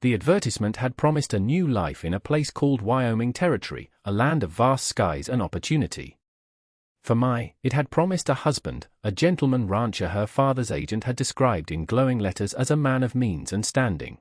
The advertisement had promised a new life in a place called Wyoming Territory, a land of vast skies and opportunity. For Mai, it had promised a husband, a gentleman rancher her father's agent had described in glowing letters as a man of means and standing.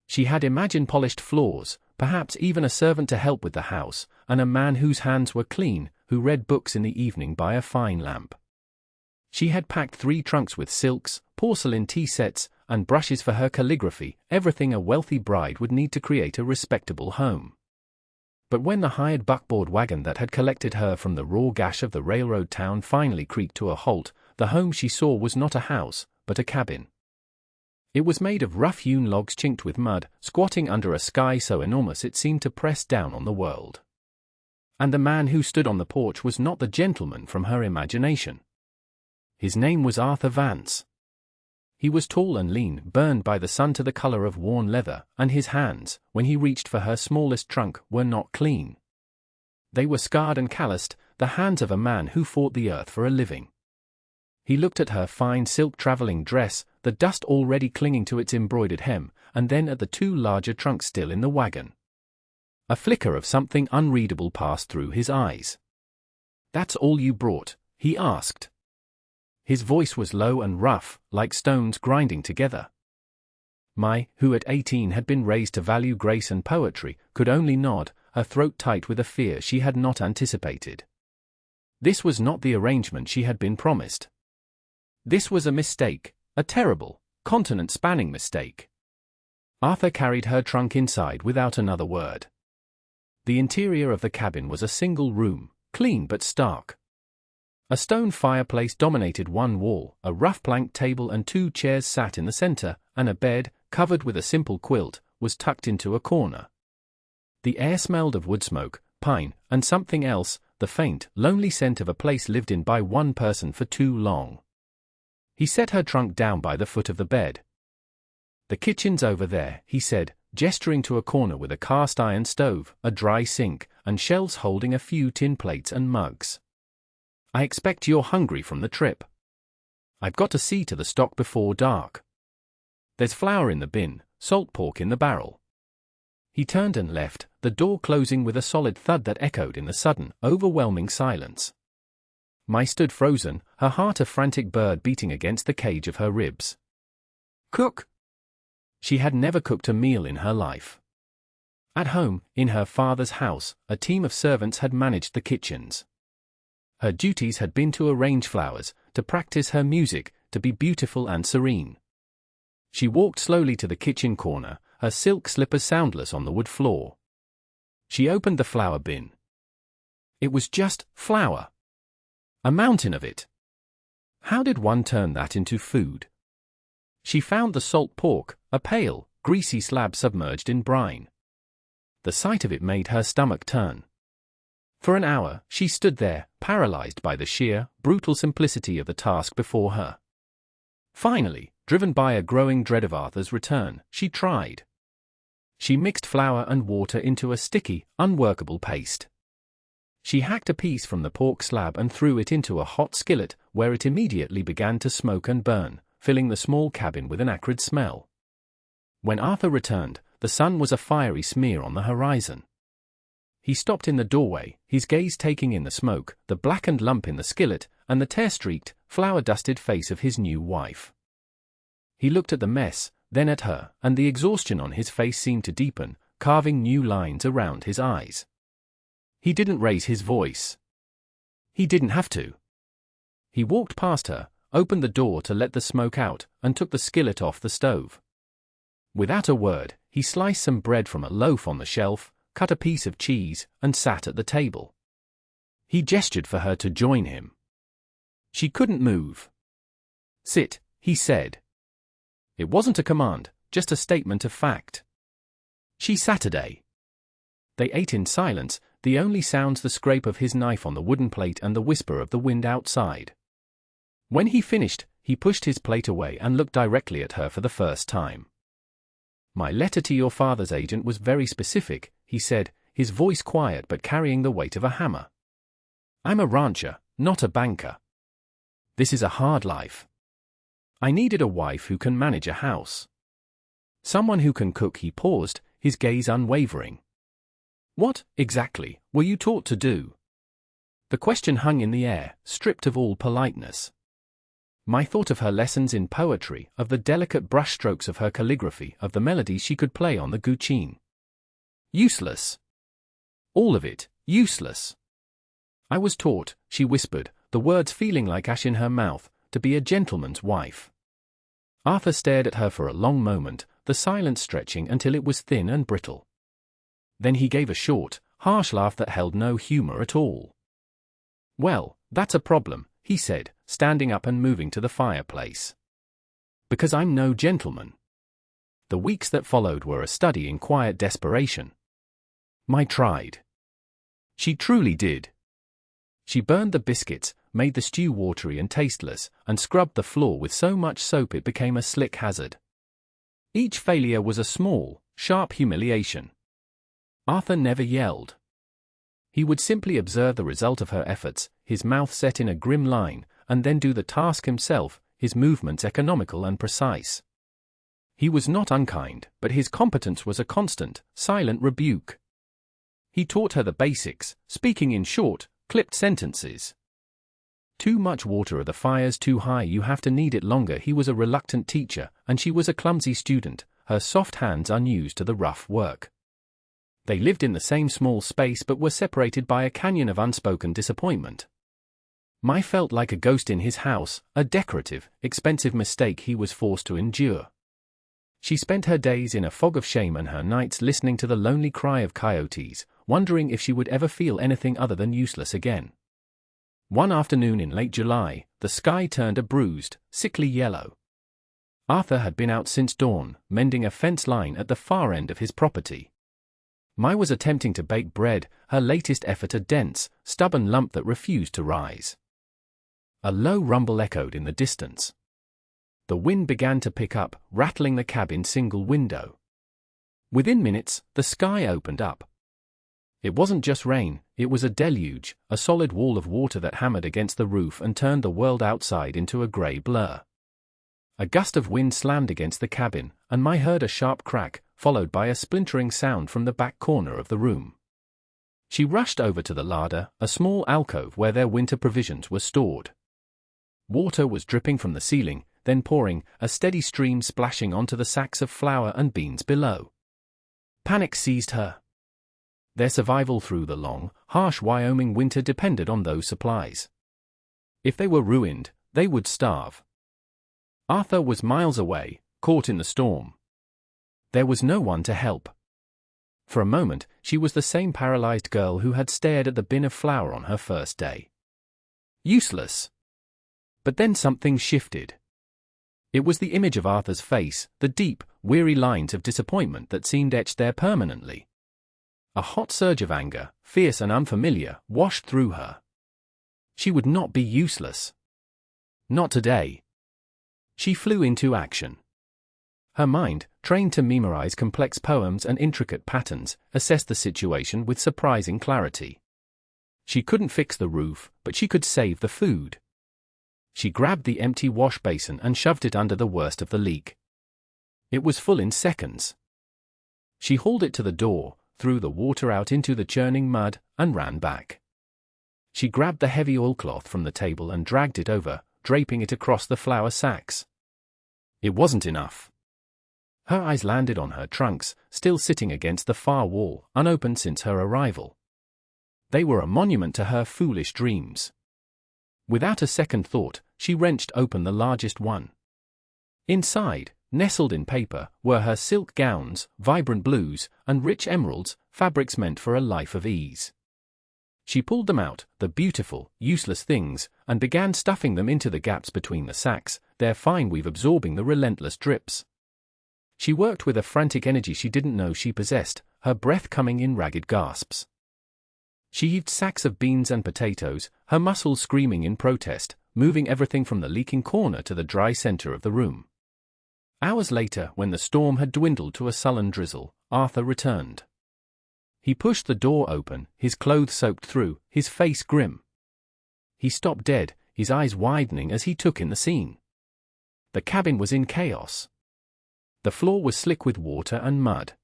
She had imagined polished floors, perhaps even a servant to help with the house, and a man whose hands were clean, who read books in the evening by a fine lamp. She had packed 3 trunks with silks, porcelain tea sets, and brushes for her calligraphy, everything a wealthy bride would need to create a respectable home. But when the hired buckboard wagon that had collected her from the raw gash of the railroad town finally creaked to a halt, the home she saw was not a house, but a cabin. It was made of rough-hewn logs chinked with mud, squatting under a sky so enormous it seemed to press down on the world. And the man who stood on the porch was not the gentleman from her imagination. His name was Arthur Vance. He was tall and lean, burned by the sun to the color of worn leather, and his hands, when he reached for her smallest trunk, were not clean. They were scarred and calloused, the hands of a man who fought the earth for a living. He looked at her fine silk traveling dress, the dust already clinging to its embroidered hem, and then at the 2 larger trunks still in the wagon. A flicker of something unreadable passed through his eyes. "That's all you brought?" he asked. His voice was low and rough, like stones grinding together. Mai, who at 18 had been raised to value grace and poetry, could only nod, her throat tight with a fear she had not anticipated. This was not the arrangement she had been promised. This was a mistake, a terrible, continent-spanning mistake. Arthur carried her trunk inside without another word. The interior of the cabin was a single room, clean but stark. A stone fireplace dominated one wall, a rough plank table and 2 chairs sat in the center, and a bed, covered with a simple quilt, was tucked into a corner. The air smelled of wood smoke, pine, and something else, the faint, lonely scent of a place lived in by one person for too long. He set her trunk down by the foot of the bed. "The kitchen's over there," he said, gesturing to a corner with a cast-iron stove, a dry sink, and shelves holding a few tin plates and mugs. "I expect you're hungry from the trip. I've got to see to the stock before dark. There's flour in the bin, salt pork in the barrel." He turned and left, the door closing with a solid thud that echoed in the sudden, overwhelming silence. Mai stood frozen, her heart a frantic bird beating against the cage of her ribs. Cook! She had never cooked a meal in her life. At home, in her father's house, a team of servants had managed the kitchens. Her duties had been to arrange flowers, to practice her music, to be beautiful and serene. She walked slowly to the kitchen corner, her silk slippers soundless on the wood floor. She opened the flour bin. It was just flour. A mountain of it. How did one turn that into food? She found the salt pork, a pale, greasy slab submerged in brine. The sight of it made her stomach turn. For an hour, she stood there, paralyzed by the sheer, brutal simplicity of the task before her. Finally, driven by a growing dread of Arthur's return, she tried. She mixed flour and water into a sticky, unworkable paste. She hacked a piece from the pork slab and threw it into a hot skillet, where it immediately began to smoke and burn, filling the small cabin with an acrid smell. When Arthur returned, the sun was a fiery smear on the horizon. He stopped in the doorway, his gaze taking in the smoke, the blackened lump in the skillet, and the tear-streaked, flour-dusted face of his new wife. He looked at the mess, then at her, and the exhaustion on his face seemed to deepen, carving new lines around his eyes. He didn't raise his voice. He didn't have to. He walked past her, opened the door to let the smoke out, and took the skillet off the stove. Without a word, he sliced some bread from a loaf on the shelf, cut a piece of cheese, and sat at the table. He gestured for her to join him. She couldn't move. "Sit," he said. It wasn't a command, just a statement of fact. She sat. They ate in silence, the only sounds the scrape of his knife on the wooden plate and the whisper of the wind outside. When he finished, he pushed his plate away and looked directly at her for the first time. "My letter to your father's agent was very specific," he said, his voice quiet but carrying the weight of a hammer. "I'm a rancher, not a banker. This is a hard life. I needed a wife who can manage a house. Someone who can cook, he paused, his gaze unwavering. What, exactly, were you taught to do? The question hung in the air, stripped of all politeness. My thought of her lessons in poetry, of the delicate brushstrokes of her calligraphy, of the melodies she could play on the guqin. Useless. All of it, useless. I was taught, she whispered, the words feeling like ash in her mouth, to be a gentleman's wife. Arthur stared at her for a long moment, the silence stretching until it was thin and brittle. Then he gave a short, harsh laugh that held no humor at all. Well, that's a problem, he said, standing up and moving to the fireplace. Because I'm no gentleman. The weeks that followed were a study in quiet desperation. My tried. She truly did. She burned the biscuits, made the stew watery and tasteless, and scrubbed the floor with so much soap it became a slick hazard. Each failure was a small, sharp humiliation. Arthur never yelled. He would simply observe the result of her efforts, his mouth set in a grim line, and then do the task himself, his movements economical and precise. He was not unkind, but his competence was a constant, silent rebuke. He taught her the basics, speaking in short, clipped sentences. Too much water or the fire's too high, you have to knead it longer. He was a reluctant teacher, and she was a clumsy student, her soft hands unused to the rough work. They lived in the same small space but were separated by a canyon of unspoken disappointment. Mai felt like a ghost in his house, a decorative, expensive mistake he was forced to endure. She spent her days in a fog of shame and her nights listening to the lonely cry of coyotes, wondering if she would ever feel anything other than useless again. One afternoon in late July, the sky turned a bruised, sickly yellow. Arthur had been out since dawn, mending a fence line at the far end of his property. Mai was attempting to bake bread, her latest effort a dense, stubborn lump that refused to rise. A low rumble echoed in the distance. The wind began to pick up, rattling the cabin's single window. Within minutes, the sky opened up. It wasn't just rain, it was a deluge, a solid wall of water that hammered against the roof and turned the world outside into a grey blur. A gust of wind slammed against the cabin, and Mai heard a sharp crack, followed by a splintering sound from the back corner of the room. She rushed over to the larder, a small alcove where their winter provisions were stored. Water was dripping from the ceiling, then pouring, a steady stream splashing onto the sacks of flour and beans below. Panic seized her. Their survival through the long, harsh Wyoming winter depended on those supplies. If they were ruined, they would starve. Arthur was miles away, caught in the storm. There was no one to help. For a moment, she was the same paralyzed girl who had stared at the bin of flour on her first day. Useless. But then something shifted. It was the image of Arthur's face, the deep, weary lines of disappointment that seemed etched there permanently. A hot surge of anger, fierce and unfamiliar, washed through her. She would not be useless. Not today. She flew into action. Her mind, trained to memorize complex poems and intricate patterns, assessed the situation with surprising clarity. She couldn't fix the roof, but she could save the food. She grabbed the empty wash basin and shoved it under the worst of the leak. It was full in seconds. She hauled it to the door, threw the water out into the churning mud, and ran back. She grabbed the heavy oilcloth from the table and dragged it over, draping it across the flour sacks. It wasn't enough. Her eyes landed on her trunks, still sitting against the far wall, unopened since her arrival. They were a monument to her foolish dreams. Without a second thought, she wrenched open the largest one. Inside, nestled in paper, were her silk gowns, vibrant blues, and rich emeralds, fabrics meant for a life of ease. She pulled them out, the beautiful, useless things, and began stuffing them into the gaps between the sacks, their fine weave absorbing the relentless drips. She worked with a frantic energy she didn't know she possessed, her breath coming in ragged gasps. She heaved sacks of beans and potatoes, her muscles screaming in protest, moving everything from the leaking corner to the dry center of the room. Hours later, when the storm had dwindled to a sullen drizzle, Arthur returned. He pushed the door open, his clothes soaked through, his face grim. He stopped dead, his eyes widening as he took in the scene. The cabin was in chaos. The floor was slick with water and mud.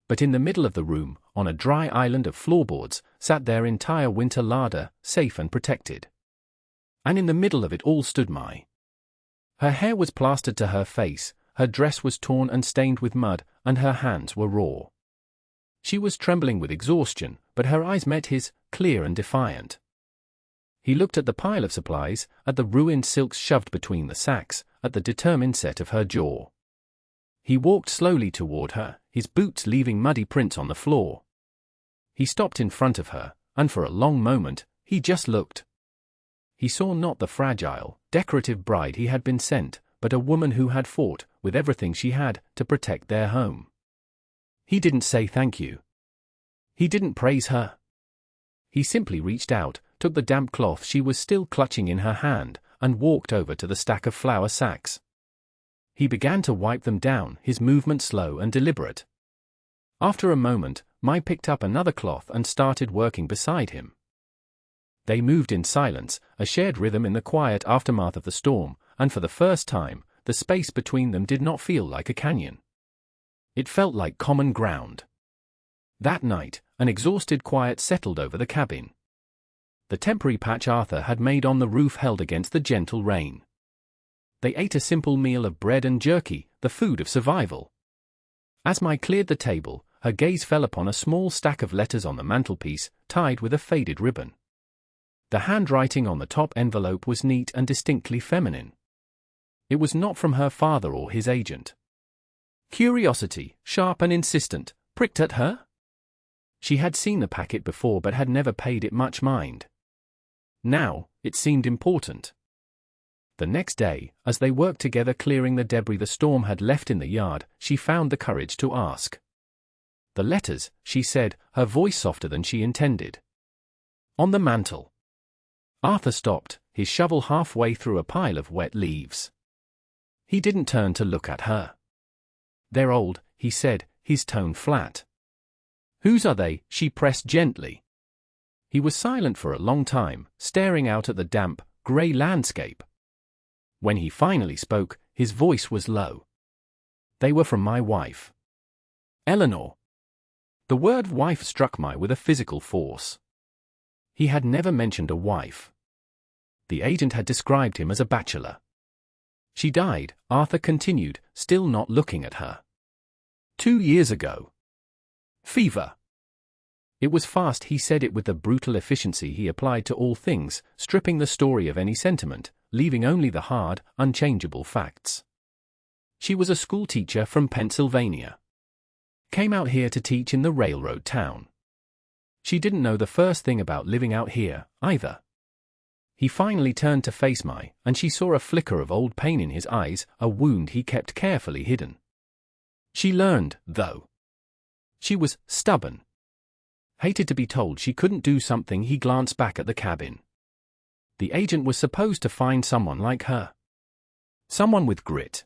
But in the middle of the room, on a dry island of floorboards, sat their entire winter larder, safe and protected. And in the middle of it all stood my. Her hair was plastered to her face, her dress was torn and stained with mud, and her hands were raw. She was trembling with exhaustion, but her eyes met his, clear and defiant. He looked at the pile of supplies, at the ruined silks shoved between the sacks, at the determined set of her jaw. He walked slowly toward her, his boots leaving muddy prints on the floor. He stopped in front of her, and for a long moment, he just looked. He saw not the fragile, decorative bride he had been sent, but a woman who had fought, with everything she had, to protect their home. He didn't say thank you. He didn't praise her. He simply reached out, took the damp cloth she was still clutching in her hand, and walked over to the stack of flour sacks. He began to wipe them down, his movement slow and deliberate. After a moment, Mai picked up another cloth and started working beside him. They moved in silence, a shared rhythm in the quiet aftermath of the storm, and for the first time, the space between them did not feel like a canyon. It felt like common ground. That night, an exhausted quiet settled over the cabin. The temporary patch Arthur had made on the roof held against the gentle rain. They ate a simple meal of bread and jerky, the food of survival. As Mai cleared the table, her gaze fell upon a small stack of letters on the mantelpiece, tied with a faded ribbon. The handwriting on the top envelope was neat and distinctly feminine. It was not from her father or his agent. Curiosity, sharp and insistent, pricked at her. She had seen the packet before but had never paid it much mind. Now, it seemed important. The next day, as they worked together clearing the debris the storm had left in the yard, she found the courage to ask. The letters, she said, her voice softer than she intended. On the mantel. Arthur stopped, his shovel halfway through a pile of wet leaves. He didn't turn to look at her. They're old, he said, his tone flat. Whose are they? She pressed gently. He was silent for a long time, staring out at the damp, grey landscape. When he finally spoke, his voice was low. They were from my wife. Eleanor. The word wife struck Mai with a physical force. He had never mentioned a wife. The agent had described him as a bachelor. She died, Arthur continued, still not looking at her. 2 years ago. Fever. It was fast. He said it with the brutal efficiency he applied to all things, stripping the story of any sentiment, leaving only the hard, unchangeable facts. She was a school teacher from Pennsylvania. Came out here to teach in the railroad town. She didn't know the first thing about living out here, either. He finally turned to face Mai, and she saw a flicker of old pain in his eyes, a wound he kept carefully hidden. She learned, though. She was stubborn. Hated to be told she couldn't do something. He glanced back at the cabin. The agent was supposed to find someone like her. Someone with grit.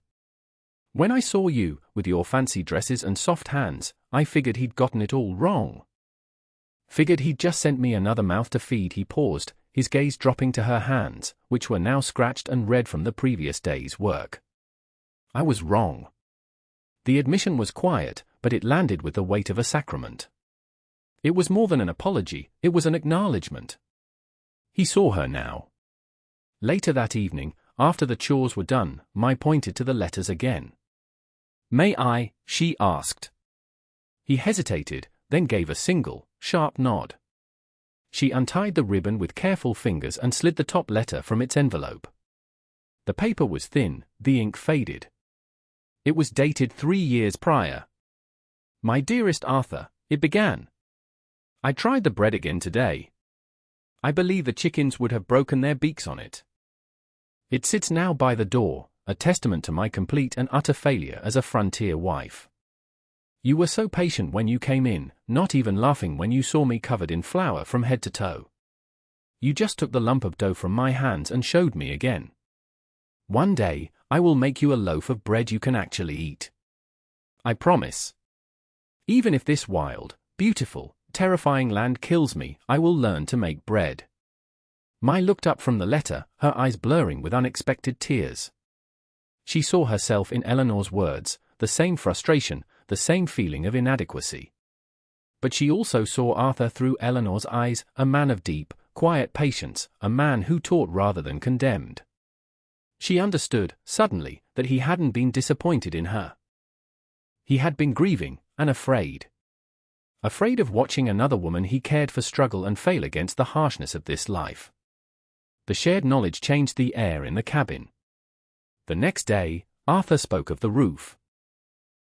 When I saw you, with your fancy dresses and soft hands, I figured he'd gotten it all wrong. Figured he'd just sent me another mouth to feed. He paused, his gaze dropping to her hands, which were now scratched and red from the previous day's work. I was wrong. The admission was quiet, but it landed with the weight of a sacrament. It was more than an apology, it was an acknowledgement. He saw her now. Later that evening, after the chores were done, Mai pointed to the letters again. May I? She asked. He hesitated, then gave a single, sharp nod. She untied the ribbon with careful fingers and slid the top letter from its envelope. The paper was thin, the ink faded. It was dated 3 years prior. My dearest Arthur, it began. I tried the bread again today. I believe the chickens would have broken their beaks on it. It sits now by the door, a testament to my complete and utter failure as a frontier wife. You were so patient when you came in, not even laughing when you saw me covered in flour from head to toe. You just took the lump of dough from my hands and showed me again. One day, I will make you a loaf of bread you can actually eat. I promise. Even if this wild, beautiful, terrifying land kills me, I will learn to make bread. Mai looked up from the letter, her eyes blurring with unexpected tears. She saw herself in Eleanor's words, the same frustration, the same feeling of inadequacy. But she also saw Arthur through Eleanor's eyes, a man of deep, quiet patience, a man who taught rather than condemned. She understood, suddenly, that he hadn't been disappointed in her. He had been grieving, and afraid. Afraid of watching another woman he cared for struggle and fail against the harshness of this life. The shared knowledge changed the air in the cabin. The next day, Arthur spoke of the roof.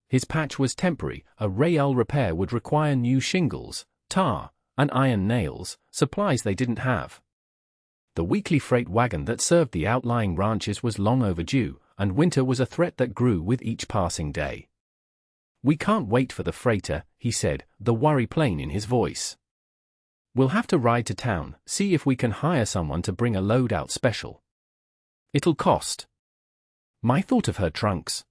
His patch was temporary, a rail repair would require new shingles, tar, and iron nails, supplies they didn't have. The weekly freight wagon that served the outlying ranches was long overdue, and winter was a threat that grew with each passing day. "We can't wait for the freighter," he said, the worry plain in his voice. "We'll have to ride to town, see if we can hire someone to bring a load out special. It'll cost." My thought of her trunks.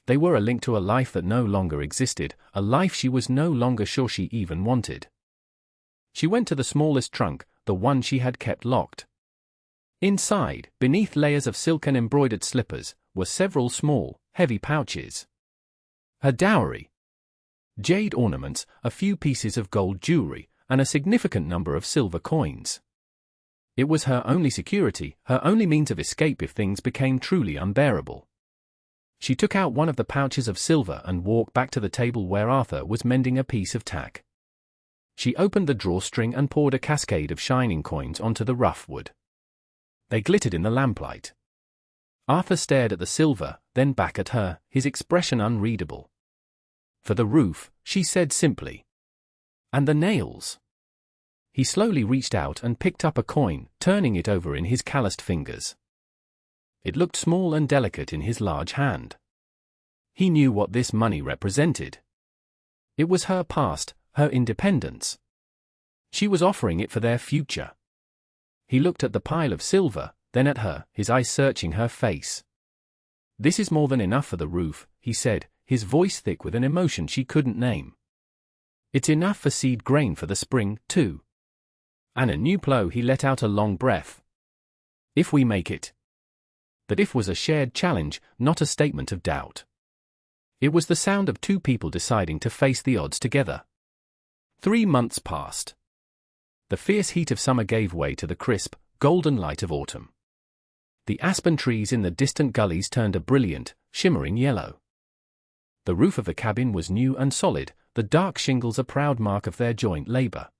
They were a link to a life that no longer existed, a life she was no longer sure she even wanted. She went to the smallest trunk, the one she had kept locked. Inside, beneath layers of silk and embroidered slippers, were several small, heavy pouches. Her dowry. Jade ornaments, a few pieces of gold jewelry, and a significant number of silver coins. It was her only security, her only means of escape if things became truly unbearable. She took out one of the pouches of silver and walked back to the table where Arthur was mending a piece of tack. She opened the drawstring and poured a cascade of shining coins onto the rough wood. They glittered in the lamplight. Arthur stared at the silver, then back at her, his expression unreadable. "For the roof," she said simply. "And the nails." He slowly reached out and picked up a coin, turning it over in his calloused fingers. It looked small and delicate in his large hand. He knew what this money represented. It was her past, her independence. She was offering it for their future. He looked at the pile of silver, then at her, his eyes searching her face. "This is more than enough for the roof," he said, his voice thick with an emotion she couldn't name. "It's enough for seed grain for the spring, too." And a new plow. He let out a long breath. "If we make it." That if was a shared challenge, not a statement of doubt. It was the sound of two people deciding to face the odds together. 3 months passed. The fierce heat of summer gave way to the crisp, golden light of autumn. The aspen trees in the distant gullies turned a brilliant, shimmering yellow. The roof of the cabin was new and solid, the dark shingles a proud mark of their joint labor.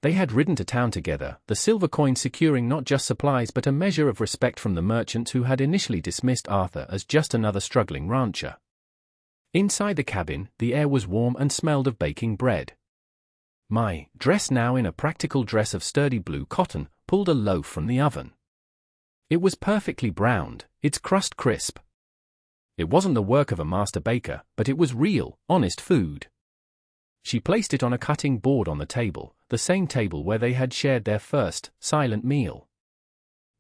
They had ridden to town together, the silver coin securing not just supplies but a measure of respect from the merchants who had initially dismissed Arthur as just another struggling rancher. Inside the cabin, the air was warm and smelled of baking bread. My, dressed now in a practical dress of sturdy blue cotton, pulled a loaf from the oven. It was perfectly browned, its crust crisp. It wasn't the work of a master baker, but it was real, honest food. She placed it on a cutting board on the table, the same table where they had shared their first, silent meal.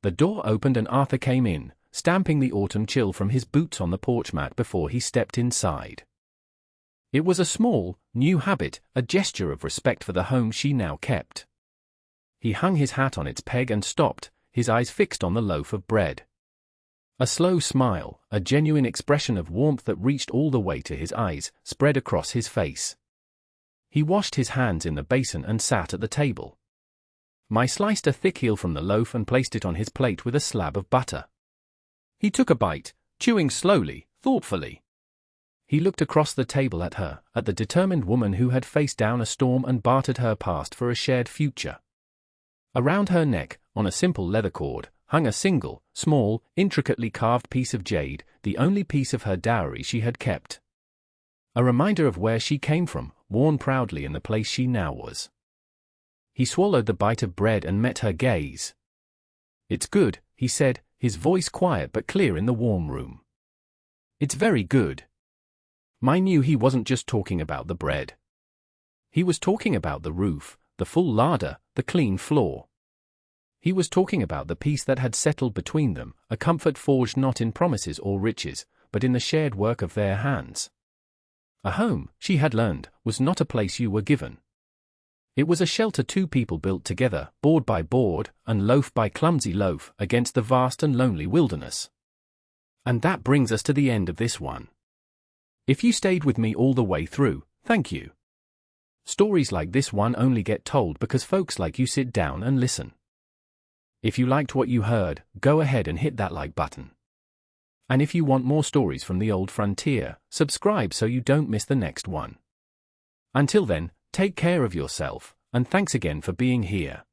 The door opened and Arthur came in, stamping the autumn chill from his boots on the porch mat before he stepped inside. It was a small, new habit, a gesture of respect for the home she now kept. He hung his hat on its peg and stopped, his eyes fixed on the loaf of bread. A slow smile, a genuine expression of warmth that reached all the way to his eyes, spread across his face. He washed his hands in the basin and sat at the table. My sliced a thick heel from the loaf and placed it on his plate with a slab of butter. He took a bite, chewing slowly, thoughtfully. He looked across the table at her, at the determined woman who had faced down a storm and bartered her past for a shared future. Around her neck, on a simple leather cord, hung a single, small, intricately carved piece of jade, the only piece of her dowry she had kept. A reminder of where she came from, worn proudly in the place she now was. He swallowed the bite of bread and met her gaze. "It's good," he said, his voice quiet but clear in the warm room. "It's very good." I knew he wasn't just talking about the bread. He was talking about the roof, the full larder, the clean floor. He was talking about the peace that had settled between them, a comfort forged not in promises or riches, but in the shared work of their hands. A home, she had learned, was not a place you were given. It was a shelter two people built together, board by board, and loaf by clumsy loaf, against the vast and lonely wilderness. And that brings us to the end of this one. If you stayed with me all the way through, thank you. Stories like this one only get told because folks like you sit down and listen. If you liked what you heard, go ahead and hit that like button. And if you want more stories from the old frontier, subscribe so you don't miss the next one. Until then, take care of yourself, and thanks again for being here.